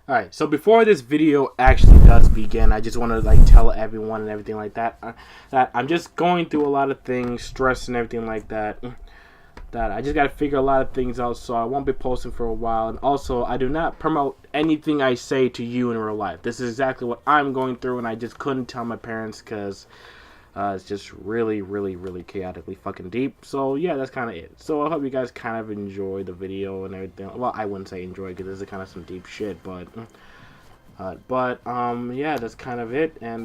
Alright, so before this video actually does begin, I just want to tell everyone and everything like that that I'm just going through a lot of things, stress and everything like that. That I just got to figure a lot of things out, so I won't be posting for a while. And also, I do not promote anything I say to you in real life. This is exactly what I'm going through, and I just couldn't tell my parents because it's just really chaotically fucking deep. So yeah, that's kind of it. So I hope you guys kind of enjoy the video and everything. Well, I wouldn't say enjoy because this is kind of some deep shit, but yeah, that's kind of it. And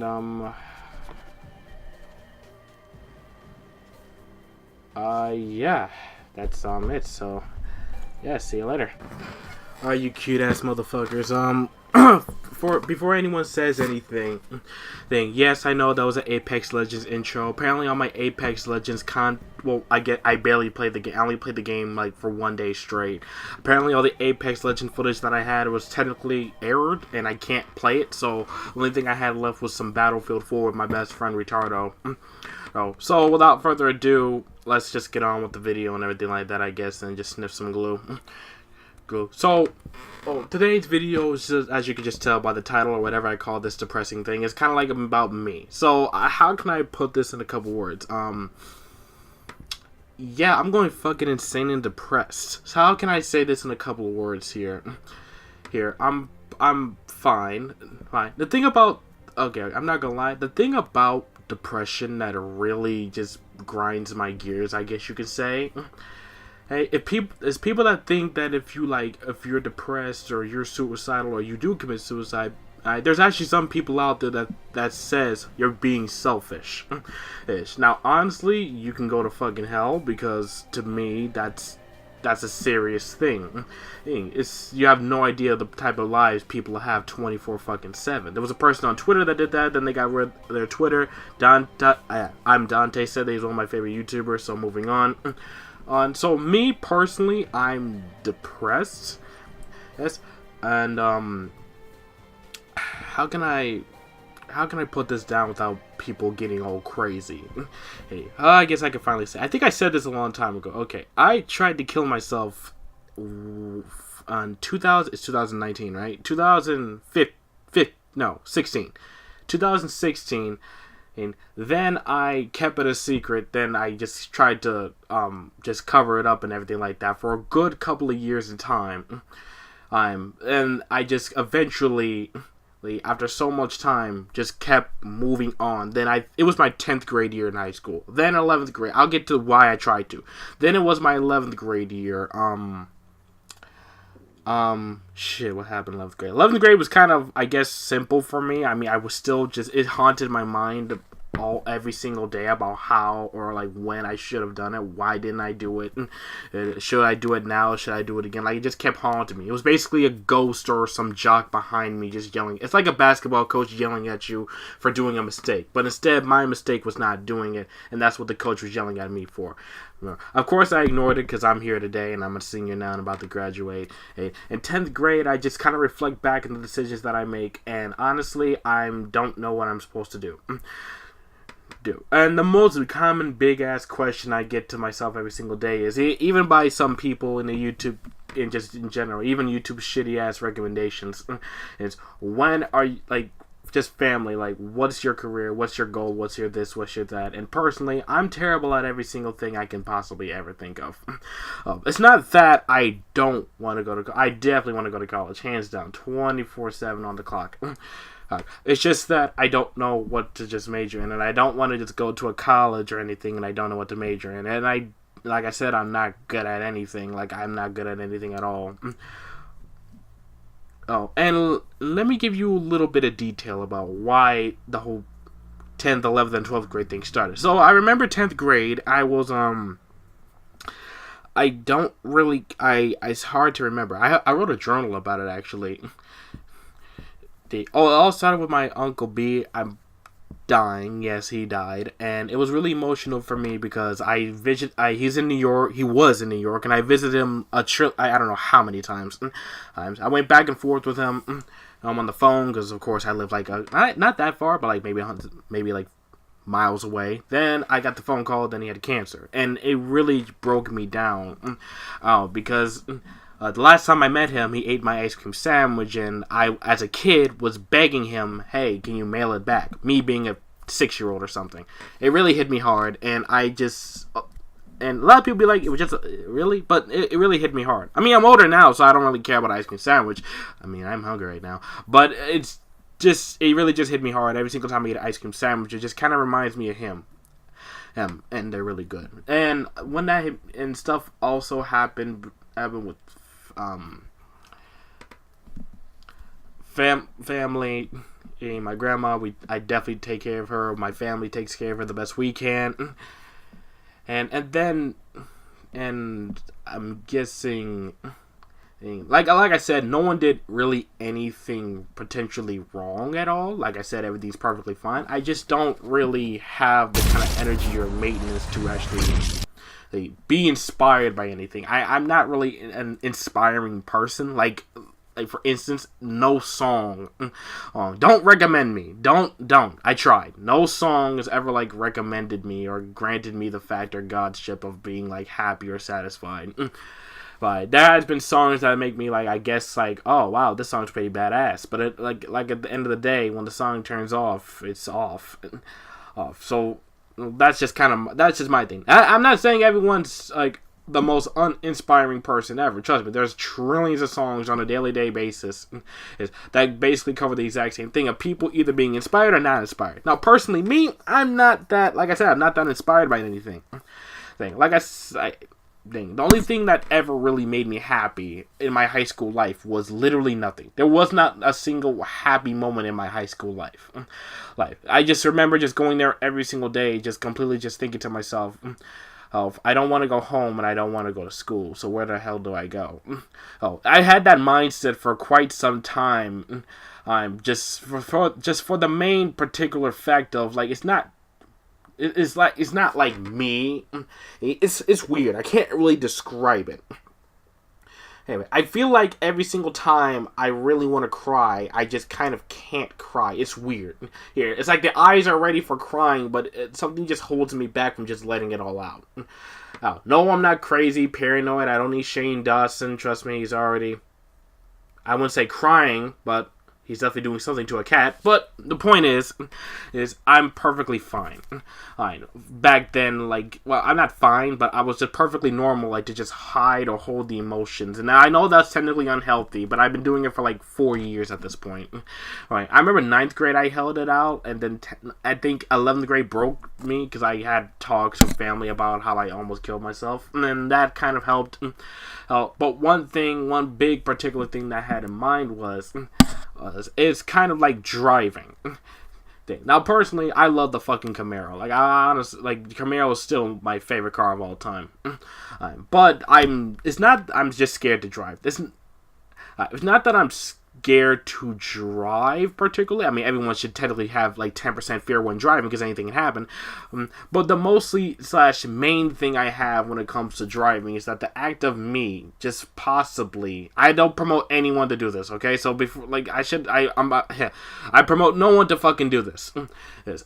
yeah, that's it. So yeah, see you later. You cute ass motherfuckers. Before anyone says anything, yes, I know that was an Apex Legends intro. Apparently on my Apex Legends I barely played the game. I only played the game for 1 day straight. Apparently all the Apex Legends footage that I had was technically errored and I can't play it, so the only thing I had left was some Battlefield 4 with my best friend Ritardo. So without further ado, let's just get on with the video and everything like that, I guess, and just sniff some glue. So, today's video is just, as you can just tell by the title or whatever I call this depressing thing, it's kind of about me. So, how can I put this in a couple words? Yeah, I'm going fucking insane and depressed. So how can I say this in a couple of words here? I'm fine. The thing about, I'm not gonna lie, the thing about depression that really just grinds my gears, I guess you could say. Hey, there's people that think that if you're depressed or you're suicidal or you do commit suicide, there's actually some people out there that says you're being selfish. Now, honestly, you can go to fucking hell, because to me, that's a serious thing. You have no idea the type of lives people have 24/7. There was a person on Twitter that did that, then they got rid of their Twitter. I'm Dante said that he's one of my favorite YouTubers, so moving on. So me personally, I'm depressed. Yes, and how can I put this down without people getting all crazy? Hey, I guess I can finally say. I think I said this a long time ago. Okay, I tried to kill myself on 2000. It's 2019, right? 2016. And then I kept it a secret. Then I just tried to just cover it up and everything like that for a good couple of years in time. And I just eventually, after so much time, just kept moving on. Then it was my 10th grade year in high school. Then 11th grade. I'll get to why I tried to. Then it was my 11th grade year. Shit, what happened in 11th grade? 11th grade was kind of, I guess, simple for me. I mean, I was still it haunted my mind every single day about how or when I should have done it. Why didn't I do it? Should I do it now? Should I do it again? It just kept haunting me. It was basically a ghost or some jock behind me just yelling. It's like a basketball coach yelling at you for doing a mistake. But instead, my mistake was not doing it, and that's what the coach was yelling at me for. Of course, I ignored it because I'm here today and I'm a senior now and about to graduate. In 10th grade, I just kind of reflect back on the decisions that I make, and honestly, I don't know what I'm supposed to do. And the most common big-ass question I get to myself every single day is, even by some people in the YouTube, and just in general, even YouTube shitty-ass recommendations, is when are you, just family, what's your career, what's your goal, what's your this, what's your that. And personally, I'm terrible at every single thing I can possibly ever think of. It's not that I don't want to go to college. I definitely want to go to college, hands down, 24/7 on the clock. It's just that I don't know what to just major in, and I don't want to just go to a college or anything and I don't know what to major in. And like I said, I'm not good at anything. I'm not good at anything at all. And let me give you a little bit of detail about why the whole 10th, 11th, and 12th grade thing started. So I remember 10th grade, I was, it's hard to remember. I wrote a journal about it, actually. It all started with my Uncle B. I'm dying. Yes, he died. And it was really emotional for me because he's in New York. He was in New York. And I visited him I don't know how many times. I went back and forth with him on the phone because, of course, I live not that far, but maybe miles away. Then I got the phone call. Then he had cancer. And it really broke me down because The last time I met him, he ate my ice cream sandwich, and I, as a kid, was begging him, hey, can you mail it back? Me being a 6-year-old or something. It really hit me hard, and I just... And a lot of people be like, it was just... really? But it really hit me hard. I mean, I'm older now, so I don't really care about ice cream sandwich. I mean, I'm hungry right now. But it's just... It really just hit me hard. Every single time I eat an ice cream sandwich, it just kind of reminds me of him. And they're really good. And when that hit, and stuff also happened with family. My grandma, I definitely take care of her. My family takes care of her the best we can. And then I'm guessing, like I said, no one did really anything potentially wrong at all. Like I said, everything's perfectly fine. I just don't really have the kind of energy or maintenance to actually be inspired by anything. I'm not really an inspiring person. Like for instance, no song. Don't recommend me. Don't. I tried. No song has ever like recommended me or granted me the fact or godship of being like happy or satisfied. But there has been songs that make me like, I guess like, oh wow, this song's pretty badass. But it like at the end of the day, when the song turns off, it's off. So that's just my thing. I'm not saying everyone's like the most uninspiring person ever. Trust me, there's trillions of songs on a daily basis that basically cover the exact same thing of people either being inspired or not inspired. Now, personally, me, I'm not that, like I said, I'm not that inspired by anything. The only thing that ever really made me happy in my high school life was literally nothing. There was not a single happy moment in my high school life. I just remember just going there every single day, just completely just thinking to myself, I don't want to go home and I don't want to go to school, so where the hell do I go? I had that mindset for quite some time. Just for the main particular fact of like it's not like me. It's weird. I can't really describe it. Anyway, I feel like every single time I really want to cry, I just kind of can't cry. It's weird. Here, it's like the eyes are ready for crying, but something just holds me back from just letting it all out. No, I'm not crazy, paranoid. I don't need Shane Dawson. Trust me, he's already... I wouldn't say crying, but... he's definitely doing something to a cat. But the point is I'm perfectly fine. Back then, I'm not fine, but I was just perfectly normal, to just hide or hold the emotions. And I know that's technically unhealthy, but I've been doing it for 4 years at this point. I remember 9th grade I held it out, and then I think 11th grade broke me because I had talks with family about how I almost killed myself. And then that kind of helped. But one big particular thing that I had in mind was it's kind of like driving. Now, personally, I love the fucking Camaro. I honestly, Camaro is still my favorite car of all time. But it's not, I'm just scared to drive. It's not that I'm scared to drive particularly. I mean, everyone should technically have 10% fear when driving because anything can happen. But the main thing I have when it comes to driving is that the act of me just possibly, I don't promote anyone to do this, okay? So before, I promote no one to fucking do this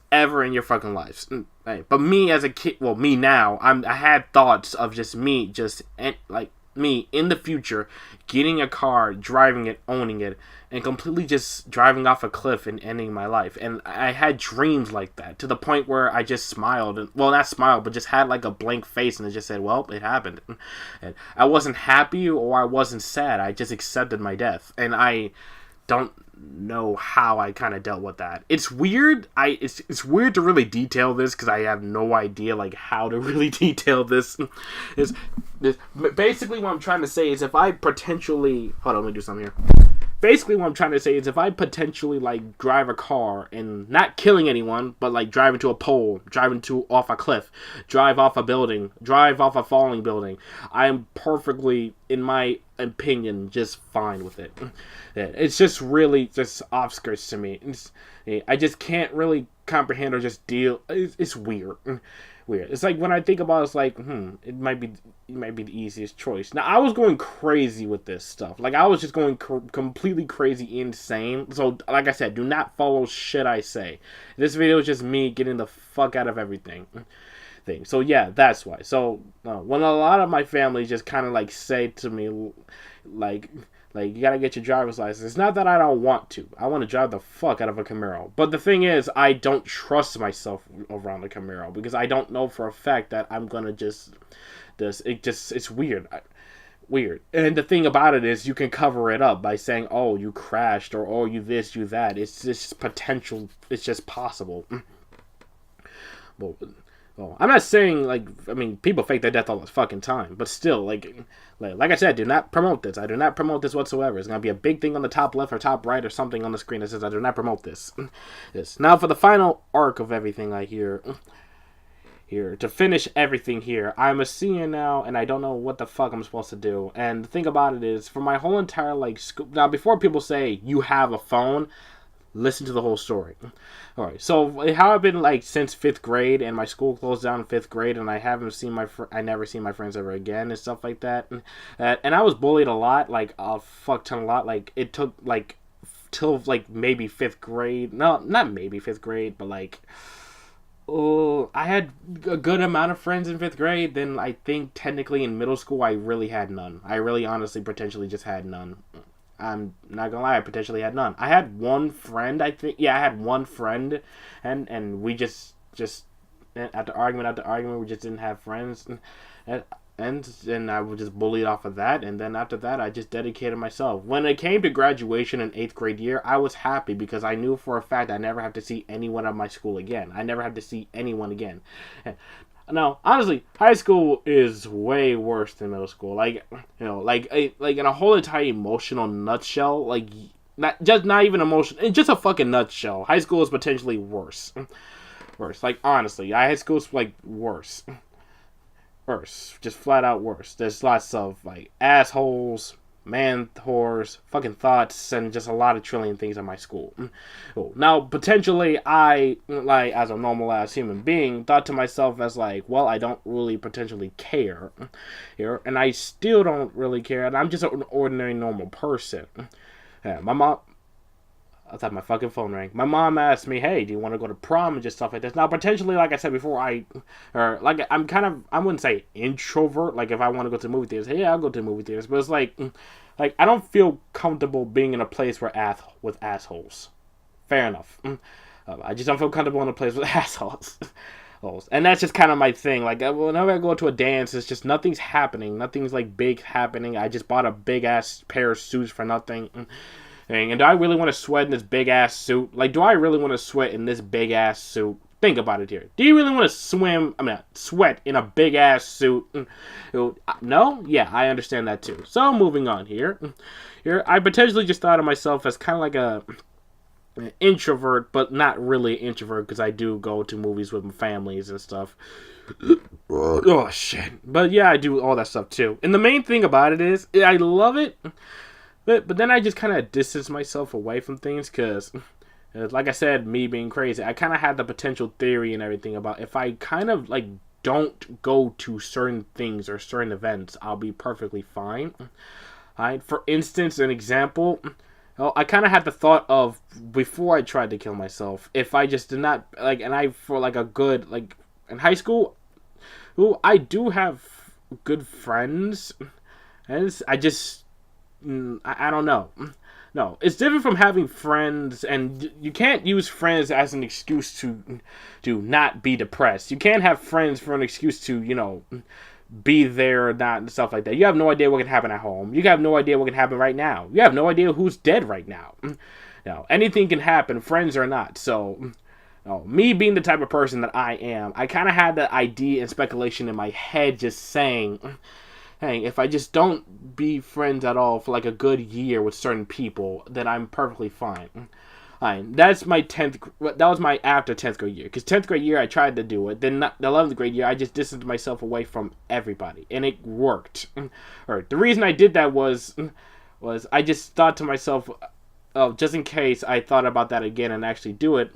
ever in your fucking lives. But me as a kid, me now, I had thoughts of just me, me in the future getting a car, driving it, owning it, and completely just driving off a cliff and ending my life. And I had dreams like that to the point where I just smiled, not smiled, but just had a blank face, and it just said, well, it happened. And I wasn't happy or I wasn't sad. I just accepted my death, and I don't know how I kind of dealt with that. It's weird. It's weird to really detail this because I have no idea how to really detail this. Basically what I'm trying to say is if I potentially hold on, let me do something here. Basically what I'm trying to say is if I potentially drive a car and not killing anyone, but driving to a pole, off a cliff, drive off a building, drive off a falling building, I'm perfectly, in my opinion, just fine with it. It's just really just offskirts to me. I just can't really comprehend or just deal. It's weird. It's when I think about it, it's it might be the easiest choice. Now, I was going crazy with this stuff. I was just going completely crazy, insane. So, like I said, do not follow shit I say. This video is just me getting the fuck out of everything. thing. So yeah, that's why. So when a lot of my family just kind of like say to me, like you gotta get your driver's license. It's not that I don't want to. I want to drive the fuck out of a Camaro. But the thing is, I don't trust myself around the Camaro because I don't know for a fact that I'm gonna it's weird. Weird. And the thing about it is you can cover it up by saying, oh, you crashed, or oh, you this, you that. It's just potential. It's just possible. Well, I'm not saying, people fake their death all the fucking time. But still, like I said, do not promote this. I do not promote this whatsoever. It's going to be a big thing on the top left or top right or something on the screen that says I do not promote this. Now, for the final arc of everything here to finish everything here, I'm a senior now, and I don't know what the fuck I'm supposed to do. And the thing about it is, for my whole entire school. Now, before people say you have a phone, listen to the whole story. All right. So how I've been since 5th grade, and my school closed down in 5th grade, and I haven't seen I never seen my friends ever again and stuff like that. And I was bullied a lot, a fuck ton a lot. It took till maybe 5th grade. No, not maybe 5th grade, but I had a good amount of friends in 5th grade. Then I think technically in middle school I really had none. I really honestly potentially just had none. I'm not gonna lie, I potentially had none. I had one friend, I think. Yeah, I had one friend, and we just after argument, we just didn't have friends. And I was just bullied off of that, and then after that, I just dedicated myself. When it came to graduation in 8th grade year, I was happy because I knew for a fact I never have to see anyone at my school again. I never have to see anyone again. Now, honestly, high school is way worse than middle school. In a whole entire emotional nutshell, not even emotional, just a fucking nutshell. High school is potentially worse. Worse. Honestly, high school is worse. Worse. Just flat out worse. There's lots of assholes, man whores, fucking thoughts, and just a lot of trillion things in my school. Now, potentially, I, as a normal ass human being, thought to myself as well, I don't really potentially care here, and I still don't really care, and I'm just an ordinary normal person. Yeah, my mom. I thought my fucking phone rang. My mom asked me, hey, do you want to go to prom and just stuff like this? Now, potentially, like I said before, I'm kind of, I wouldn't say introvert. If I want to go to the movie theaters, hey, I'll go to the movie theaters. But it's I don't feel comfortable being in a place with assholes. Fair enough. I just don't feel comfortable in a place with assholes. And that's just kind of my thing. Whenever I go to a dance, it's just nothing's happening. Nothing's big happening. I just bought a big ass pair of suits for nothing. And do I really want to sweat in this big-ass suit? Do I really want to sweat in this big-ass suit? Think about it here. Do you really want to sweat in a big-ass suit? No? Yeah, I understand that too. So, moving on here. I potentially just thought of myself as kind of an introvert, but not really introvert, because I do go to movies with my families and stuff. Oh, shit. But yeah, I do all that stuff too. And the main thing about it is, I love it. But then I just kind of distance myself away from things because, like I said, me being crazy, I kind of had the potential theory and everything about if I kind of don't go to certain things or certain events, I'll be perfectly fine. For instance, an example, I kind of had the thought of before I tried to kill myself, if I just did not in high school, I do have good friends, and I don't know. No, it's different from having friends, and you can't use friends as an excuse to not be depressed. You can't have friends for an excuse to, be there or not and stuff like that. You have no idea what can happen at home. You have no idea what can happen right now. You have no idea who's dead right now. Anything can happen, friends or not. So, me being the type of person that I am, I kind of had the idea and speculation in my head just saying, hey, if I just don't be friends at all for a good year with certain people, then I'm perfectly fine. That's my 10th, that was my after 10th grade year. Because 10th grade year, I tried to do it. Then the 11th grade year, I just distanced myself away from everybody. And it worked. Alright, the reason I did that was I just thought to myself, just in case I thought about that again and actually do it,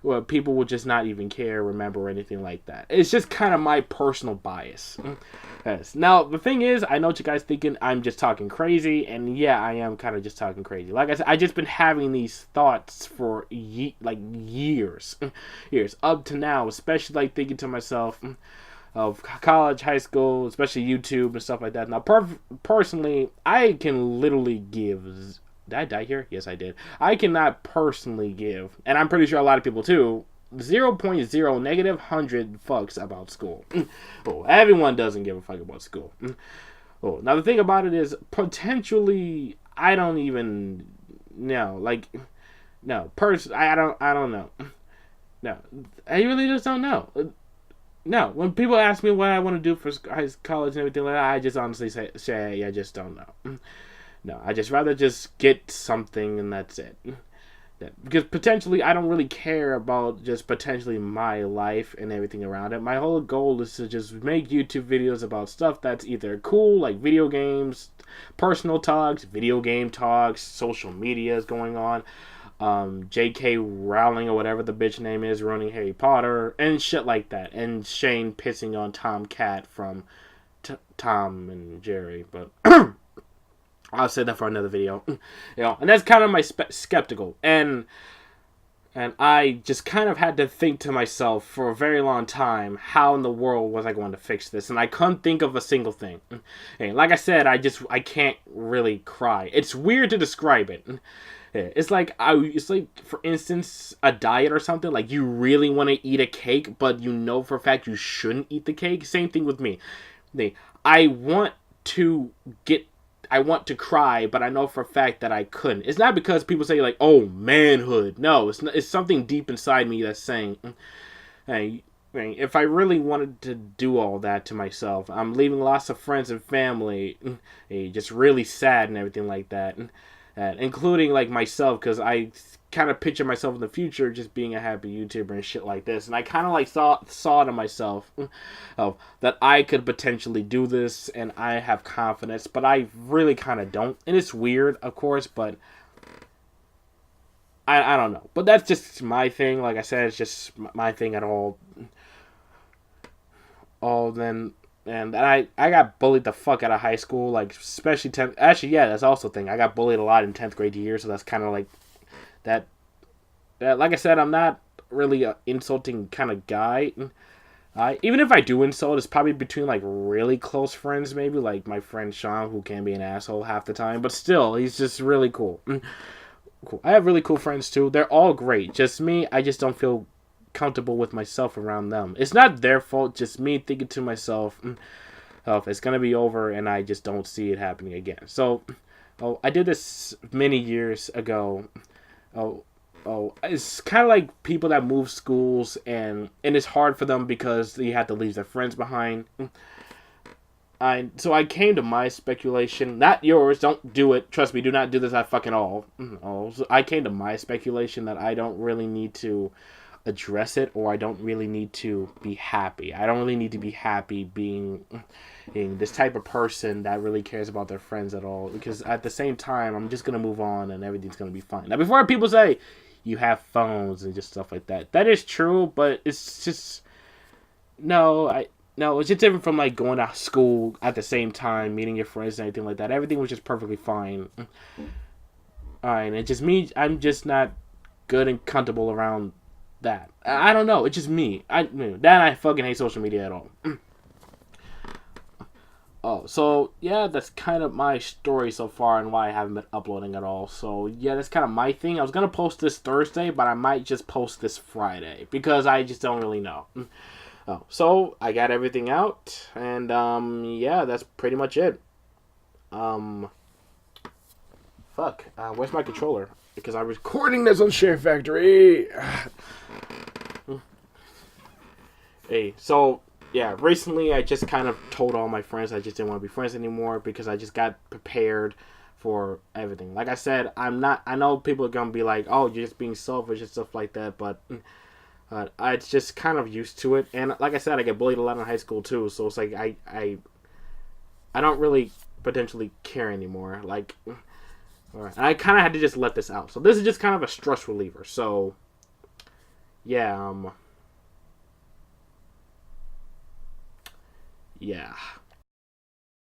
well, people will just not even care, remember, or anything like that. It's just kind of my personal bias. Yes. Now, the thing is, I know what you guys thinking, I'm just talking crazy, and yeah, I am kind of just talking crazy. Like I said, I just been having these thoughts for years, up to now, especially thinking to myself, of college, high school, especially YouTube and stuff like that. Now, personally, I can literally give. Did I die here? Yes, I did. I cannot personally give, and I'm pretty sure a lot of people too, 0.0 negative 100 fucks about school. Oh, everyone doesn't give a fuck about school. Oh, now the thing about it is, potentially, I don't even know. Like, no, I don't know. No, I really just don't know. No, when people ask me what I want to do for college and everything like that, I just honestly say I just don't know. No, I just rather just get something and that's it. Because potentially I don't really care about just potentially my life and everything around it. My whole goal is to just make YouTube videos about stuff that's either cool, like video games, personal talks, video game talks, social media is going on, J.K. Rowling or whatever the bitch name is running Harry Potter and shit like that, and Shane pissing on Tom Cat from Tom and Jerry, but I'll say that for another video. And that's kind of my skeptical. And I just kind of had to think to myself for a very long time, how in the world was I going to fix this? And I couldn't think of a single thing. And like I said, I can't really cry. It's weird to describe it. It's like, for instance, a diet or something. Like, you really want to eat a cake, but you know for a fact you shouldn't eat the cake. Same thing with me. I want to cry, but I know for a fact that I couldn't. It's not because people say, like, oh, manhood. No, it's something deep inside me that's saying, hey, if I really wanted to do all that to myself, I'm leaving lots of friends and family, just really sad and everything like that, including, like, myself, because I kind of picture myself in the future just being a happy YouTuber and shit like this, and I kind of like saw to myself that I could potentially do this, and I have confidence, but I really kind of don't, and it's weird, of course, but I don't know, but that's just my thing. Like I said, it's just my thing at all. And I got bullied the fuck out of high school, like, especially 10th. Actually, yeah, that's also a thing. I got bullied a lot in 10th grade year, so that's kind of like that. Like I said, I'm not really an insulting kind of guy. Even if I do insult, it's probably between, like, really close friends, maybe, like my friend Sean, who can be an asshole half the time, but still, he's just really cool. Cool. I have really cool friends, too. They're all great. Just me, I just don't feel comfortable with myself around them. It's not their fault, just me thinking to myself, it's gonna be over, and I just don't see it happening again. So, I did this many years ago. It's kind of like people that move schools, and it's hard for them because they have to leave their friends behind. So I came to my speculation, not yours, don't do it, trust me, do not do this at fucking all. So I came to my speculation that I don't really need to address it, or I don't really need to be happy. I don't really need to be happy being this type of person that really cares about their friends at all, because at the same time, I'm just going to move on and everything's going to be fine. Now, before people say, you have phones and just stuff like that, that is true, but it's just, it's just different from, like, going to school at the same time, meeting your friends and everything like that. Everything was just perfectly fine. Alright, and it just me, I'm just not good and comfortable around that. I don't know. It's just me. I fucking hate social media at all. So yeah, that's kind of my story so far and why I haven't been uploading at all. So yeah, that's kind of my thing. I was gonna post this Thursday, but I might just post this Friday because I just don't really know. So I got everything out, and yeah, that's pretty much it. Where's my controller? Because I'm recording this on SHAREfactory. Hey, so yeah, recently I just kind of told all my friends I just didn't want to be friends anymore because I just got prepared for everything. Like I said, I know people are gonna be like, "Oh, you're just being selfish" and stuff like that, but I just kind of used to it. And like I said, I get bullied a lot in high school too, so it's like I don't really potentially care anymore. Like. Alright, and I kind of had to just let this out. So this is just kind of a stress reliever. So, yeah, yeah.